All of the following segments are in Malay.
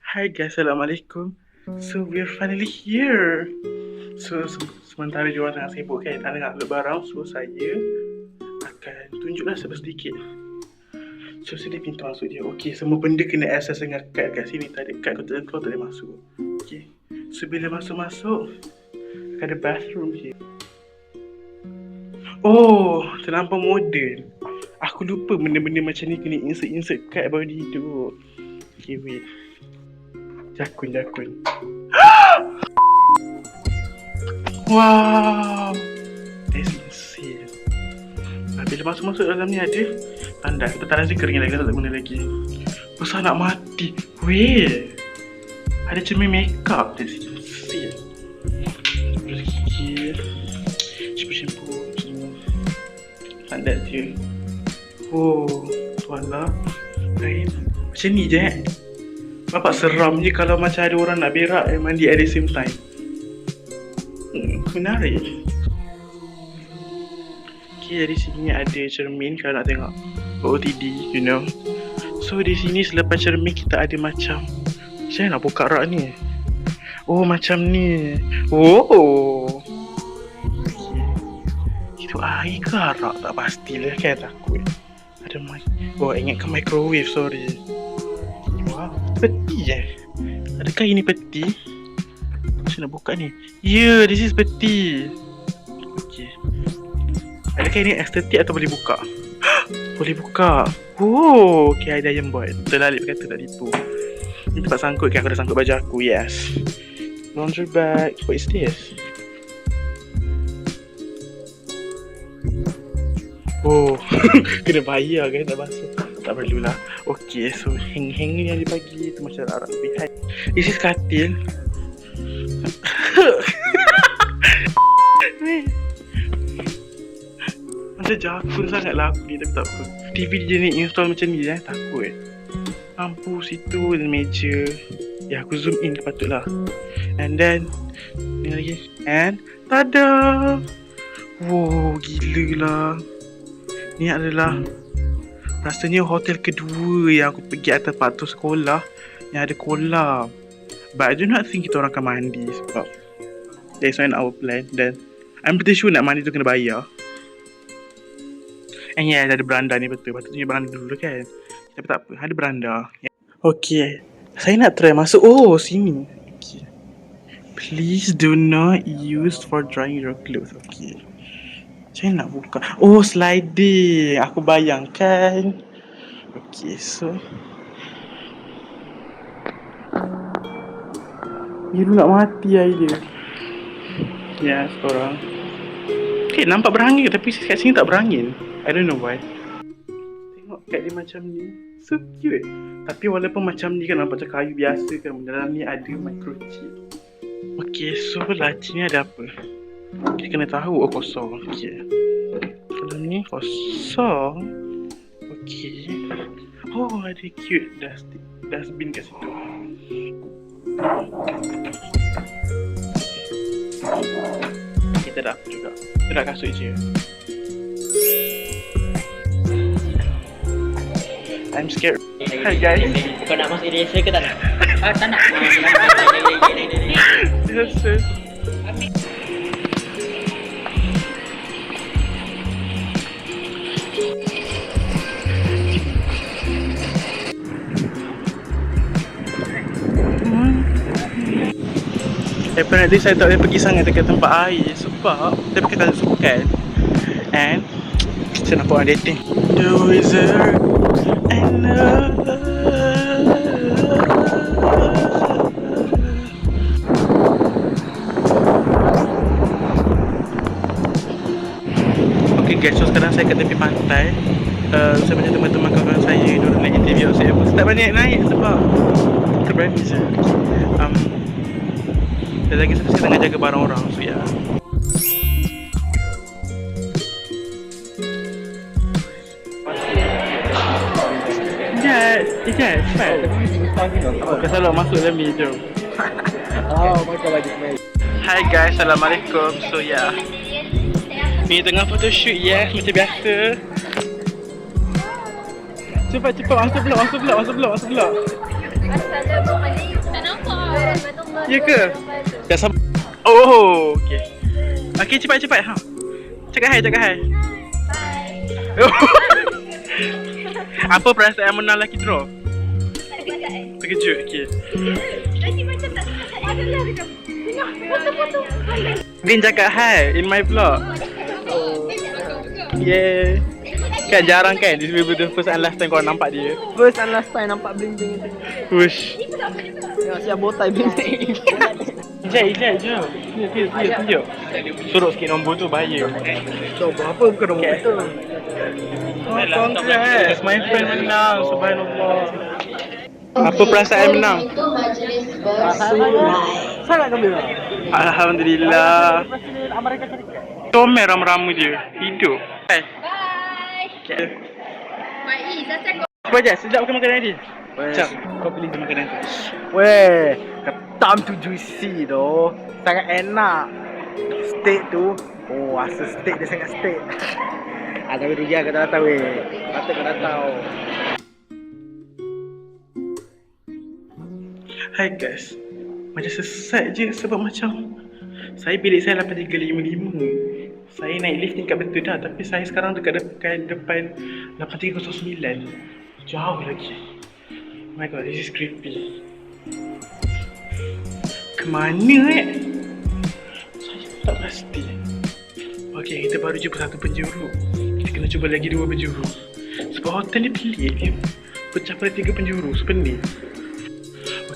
Hi guys, Assalamualaikum. So we're finally here. So sementara diorang tengah sibuk kan, tak nak upload barang. So saya akan tunjuklah sedikit. So sini pintu masuk dia. Okay, semua benda kena access dengan kad kat sini. Tak ada kad kau tak boleh masuk. Okay, so bila masuk ada bathroom here. Oh, terlampau moden. Aku lupa benda-benda macam ni kena insert kad baru dia hidup. Okay, wait. Jakun. Wow, that's insane. Bila masuk dalam ni ada tanda. Kita tak rasa kering lagi, tak guna lagi. Besar nak mati. Weh, ada cermin makeup. That's insane. Terus gigi, shampoo semua. Tanda je. Oh, tuala lain. Macam ni je Bapak seram je kalau macam ada orang nak berak dan mandi at the same time. Menarik. Okay, dari sini ada cermin kalau nak tengok OOTD, you know. So di sini selepas cermin kita ada macam nak buka rak ni. Oh, macam ni. Oh. Okay. Itu air ke rak? Tak pastilah kan, takut. Ada ingatkan microwave, sorry. Wow, peti Adakah ini peti? Macam nak buka ni? Yeah, this is peti. Okay. Adakah ini estetik atau boleh buka? Boleh buka. Oh, okay, ada yang buat. Terlalip kata tak tipu. Ini tempat sangkut kan, aku dah sangkut baju aku, yes. Laundry bag. What is this? Oh, kena bayar kan tak basuh. Tak perlulah. Okay, so hang ni yang dibagi tu macam Arab behind. This is katil. Macam jakun sangat lah aku ni, tapi tak apa. TV dia ni install macam ni takut. Lampu situ dan meja. Ya, aku zoom in patutlah. And then ni lagi. And tada. Wow, gila lah. Ni adalah rasanya hotel kedua yang aku pergi atas patut sekolah yang ada kolam. But I do not think kita orang akan mandi sebab that's not our plan. Dan I'm pretty sure nak mandi tu kena bayar. And yeah, ada beranda ni betul. Patutnya beranda dulu kan. Tapi tak apa, ada beranda. Okay, saya nak try masuk. Oh, sini. Okay. Please do not use for drying your clothes. Okay. Macam nak buka? Oh, sliding. Aku bayangkan. Okay, so biru nak mati air dia. Ya, seorang. Okay, nampak berangin tapi kat sini tak berangin. I don't know why. Tengok kat dia macam ni. So cute. Tapi walaupun macam ni kan nampak macam kayu biasa kan, dalam ni ada microchip. Okay, so laci ni ada apa? Kita kena tahu. Oh, kosong. Okay. Dalam ni kosong. Okay. Oh, ada cute dustbin kat situ. Kita dah juga. Kita dah kasut je. I'm scared. Hi guys. Kau nak masuk eraser ke tak nak? Tak nak. Yes, sir. Apparently saya tak boleh pergi sangat dekat tempat air sebab tapi kita sukan. And saya nampak orang dating. The wizard and okay guys, so sekarang saya kat tepi pantai. Saya punya teman-teman kawan saya diorang nak interview saya. Saya tak banyak naik sebab kita berani je. Dan lagi saya tengah jaga barang orang. So ya. Ijaz, cepat. Kau selalu masuk dalam ni, jom. Oh, macam baju semai. Hi guys, Assalamualaikum. So ya, ni tengah photoshoot ya, macam biasa. Cepat, masuk blok. Assalamualaikum. Ya ke? Dah sampai. Oh, okey. Okey, cepat-cepat ha. Cakap hai. Apa perasaan menang lelaki draw? Terkejut, okey. Lagi macam tak ada lah dekat. Tengok, foto-foto. Din cakap hai in my vlog. Yeah. Kan jarang kan this will be the first and last time kau nampak dia. First and last time nampak bling-bling tu. Wush. Tengok siap botai bling-bling. Ijat je. Tunjuk. Suruh sikit nombor tu bahaya. Tahu berapa bukan nombor kita. Oh, congrats. My friend menang. Subhanallah. Apa perasaan menang? Sangat gembira. Alhamdulillah. Comel rama-rama dia. Hidup. Hai. Bye. Mai, Zaza kau. Apa je? Sedap ke makanan ni? Macam kau pilih je makanan tu. Weh, ketam tu juicy tu. Sangat enak. Steak tu. Oh, rasa steak dia sangat steak. Tapi rugi kau tak tahu weh. Patut kau tak tahu. Hai guys. Macam sesat je sebab macam saya bilik saya 8355. Saya naik lift tingkat betul dah, tapi saya sekarang dekat depan 8309. Jauh lagi. Oh my god, this is creepy. Kemana saya tak pasti. Okay, kita baru jumpa satu penjuru. Kita kena cuba lagi 2 penjuru. Sebab hotel ni pelik, dia pecah pada 3 penjuru, sepening.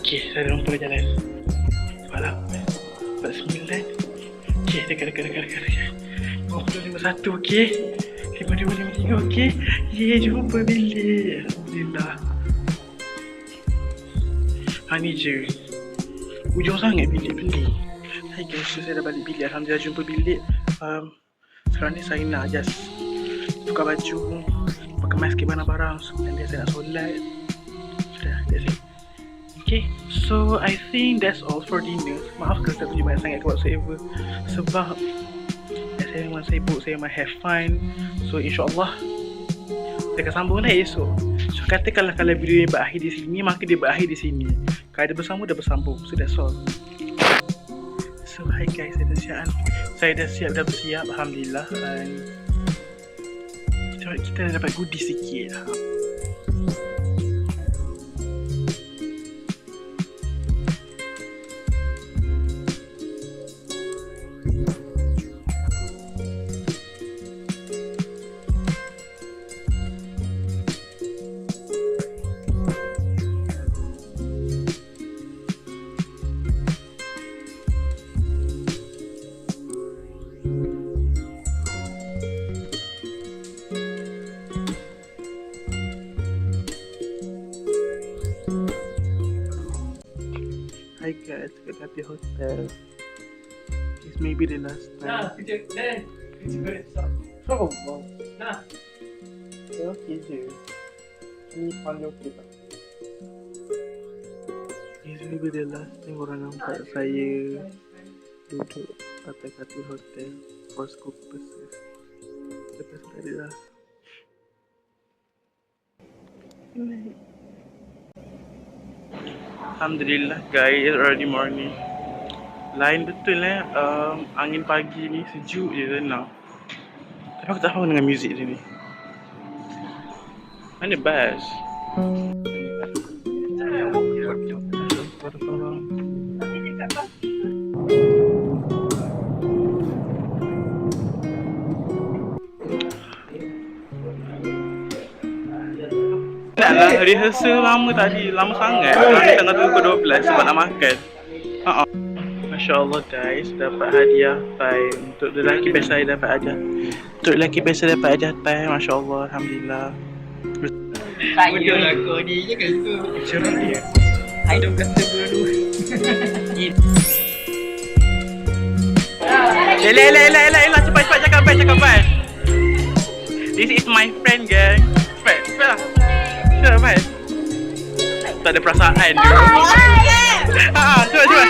Okay, saya dah nampak jalan. 48, 49. Okay, dekat. 5051, okay. 5253, okay. Yeay, jumpa bilik. Alhamdulillah. Ni je. Ujung sangat bilik beli. Hai guys, saya dah balik bilik. Alhamdulillah jumpa bilik. Sekarang ni saya nak just tukar baju, pakai sikit barang-barang, dan dia saya nak solat. Sudah, that's it. Okay, so I think that's all for dinner. Maaf kalau tak tunjuk banyak sangat ke whatsoever. Sebab saya memang sibuk, saya memang have fun. So insyaAllah kita akan sambung lah esok. So katakanlah kalau video ni berakhir di sini, maka dia berakhir di sini. Kalau dia bersambung, dia bersambung. So that's all. So hi guys, saya dah siap. Alhamdulillah. Dan kita dah dapat goodies sikit. Hi guys, dekat Happy Hotel. This may be the last time. Oh, wow. Okay je. Ni panggil okey tak? This may be the last time orang nampak saya duduk atas Happy Hotel for school purposes. Lepas tadi dah. Alhamdulillah guys, early morning. Lain betul angin pagi ni sejuk je tenang. Tapi aku tak faham dengan muzik dia ni. Mana bass? Naklah rehearsal lama tadi, lama sangat. Kami tengah tunggu pukul 12 sebab nak makan. Masya Allah guys, dapat hadiah Thai. Untuk lelaki best saya dapat hadiah. Untuk lelaki best saya dapat hadiah Thai. Masya Allah, Alhamdulillah. Saya lah kau ni je kan tu. Cerah dia. Saya dah kata berdua. Elah, cepat cakap baik. This is my friend gang. Cepat lah. Cepat baik. Tak ada perasaan dia. Cepat.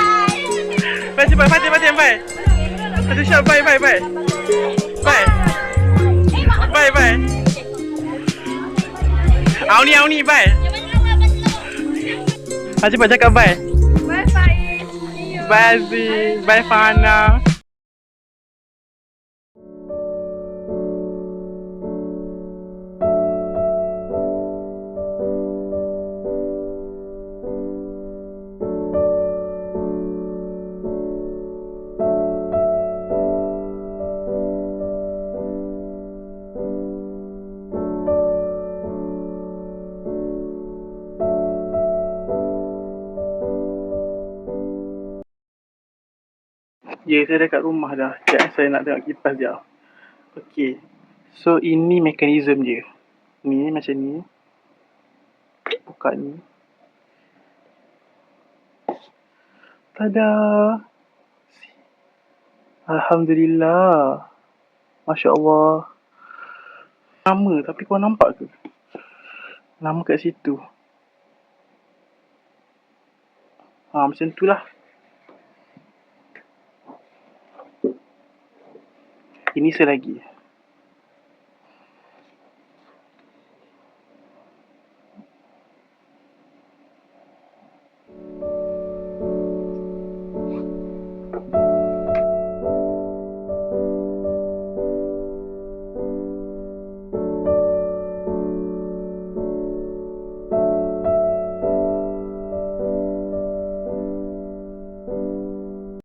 Baik, cepat, Fatin, baik. Aduh, siap, baik. Baik. Auni, baik. Cepat cakap baik. Bye. Bye Aziz. Bye Fahana. Ya, saya dah kat rumah dah. Sekejap saya nak tengok kipas dia. Okey. So, ini mekanisme dia. Ni macam ni. Buka ni. Tada! Alhamdulillah. Masya Allah. Nama tapi kau nampak ke? Nama kat situ. Macam tu lah. Ini selagi.